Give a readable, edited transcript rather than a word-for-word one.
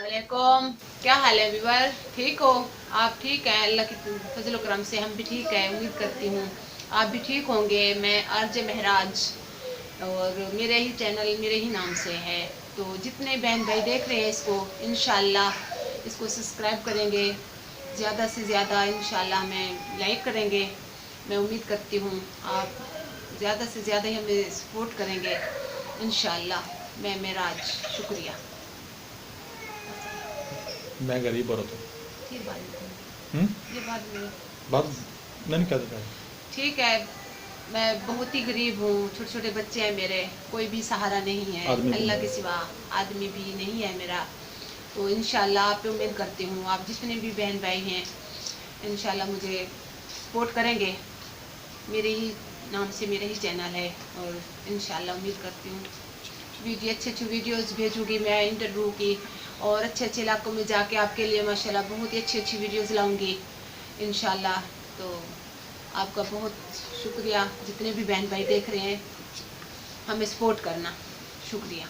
वालेकुम। क्या हाल है विवर? ठीक हो? आप ठीक हैं? अल्लाह की फजल करम से हम भी ठीक हैं। उम्मीद करती हूँ आप भी ठीक होंगे। मैं आरजे महराज और मेरे ही चैनल मेरे ही नाम से है, तो जितने बहन भाई देख रहे हैं इसको इंशाल्लाह इसको सब्सक्राइब करेंगे, ज़्यादा से ज़्यादा इंशाल्लाह में लाइक करेंगे। मैं उम्मीद करती हूँ आप ज़्यादा से ज़्यादा ही हमें सपोर्ट करेंगे इंशाल्लाह। मैं महराज, शुक्रिया। मैं गरीब औरत हूँ। ये बात हम्म? ये बात नहीं। बात मैंने क्या बताया? ठीक है, मैं बहुत ही गरीब हूँ, छोटे छोटे बच्चे हैं मेरे, कोई भी सहारा नहीं है आदमी भी अल्लाह नहीं। के सिवा, आदमी भी नहीं है मेरा। तो इंशाल्लाह आप पे उम्मीद करती हूँ आप जितने भी बहन भाई हैं इंशाल्लाह मुझे सपोर्ट करेंगे। मेरे ही नाम से मेरा ही चैनल है और इंशाल्लाह उम्मीद करती हूँ वीडियो अच्छी वीडियोस भेजूँगी मैं इंटरव्यू की, और अच्छे अच्छे इलाकों में जाके आपके लिए माशाल्लाह बहुत ही अच्छी वीडियोस लाऊंगी इंशाल्लाह। तो आपका बहुत शुक्रिया, जितने भी बहन भाई देख रहे हैं हमें सपोर्ट करना, शुक्रिया।